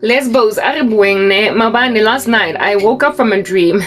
Lesbos, Aribueng, Mabane, last night I woke up from a dream.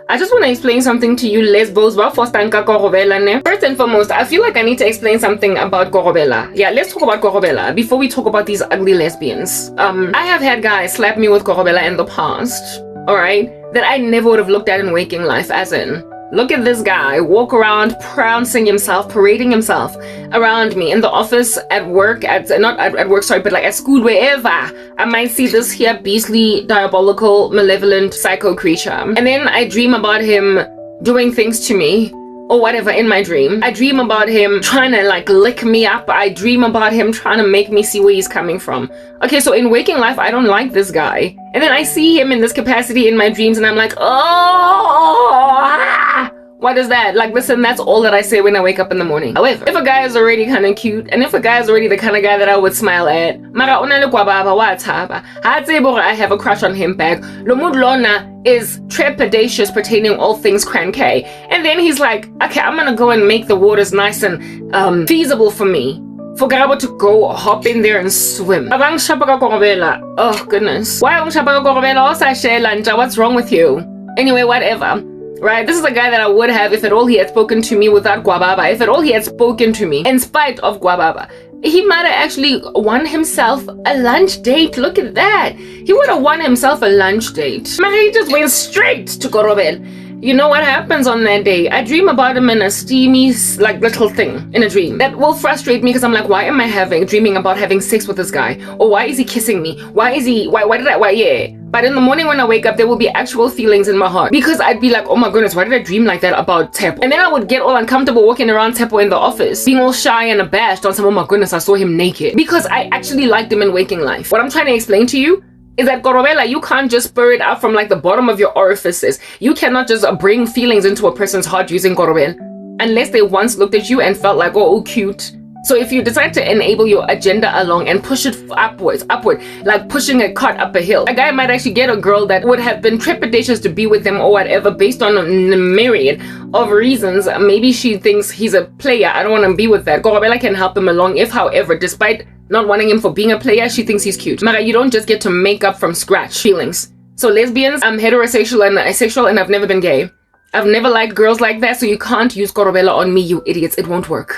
I just want to explain something to you, Lesbos. First and foremost, I feel like I need to explain something about Korobela. Yeah, let's talk about Korobela before we talk about these ugly lesbians. I have had guys slap me with Korobela in the past, alright, that I never would have looked at in waking life, as in, look at this guy walk around prancing himself, parading himself around me in the office, at work, not at work, sorry, but like at school, wherever. I might see this here beastly, diabolical, malevolent, psycho creature. And then I dream about him doing things to me or whatever in my dream. I dream about him trying to like lick me up. I dream about him trying to make me see where he's coming from. Okay, so in waking life, I don't like this guy. And then I see him in this capacity in my dreams and I'm like, oh, what is that? Like, listen, that's all that I say when I wake up in the morning. However, if a guy is already kind of cute, and if a guy is already the kind of guy that I would smile at, I have a crush on him back. Lomudlona is trepidatious pertaining all things crankay. And then he's like, okay, I'm gonna go and make the waters nice and feasible for me. For Garabo to go hop in there and swim. Oh goodness. Why what's wrong with you? Anyway, whatever. Right, this is a guy that I would have if at all he had spoken to me without Guababa, if at all he had spoken to me in spite of Guababa. He might have actually won himself a lunch date. Look at that. He would have won himself a lunch date. Man, he just went straight to Korobel. You know what happens on that day? I dream about him in a steamy, like, little thing in a dream. That will frustrate me because I'm like, why am I dreaming about having sex with this guy? Or why is he kissing me? Why yeah. But in the morning when I wake up, there will be actual feelings in my heart. Because I'd be like, oh my goodness, why did I dream like that about Tepo? And then I would get all uncomfortable walking around Tepo in the office, being all shy and abashed on some, oh my goodness, I saw him naked. Because I actually liked him in waking life. What I'm trying to explain to you is that Korobela, you can't just spur it out from like the bottom of your orifices. You cannot just bring feelings into a person's heart using Korobel unless they once looked at you and felt like, oh, cute. So if you decide to enable your agenda along and push it upward, like pushing a cart up a hill, a guy might actually get a girl that would have been trepidatious to be with him or whatever based on a myriad of reasons. Maybe she thinks he's a player. I don't want to be with that. Korobela can help him along if, however, despite not wanting him for being a player, she thinks he's cute. Mara, you don't just get to make up from scratch feelings. So lesbians, I'm heterosexual and asexual and I've never been gay. I've never liked girls like that, so you can't use Korobela on me, you idiots. It won't work.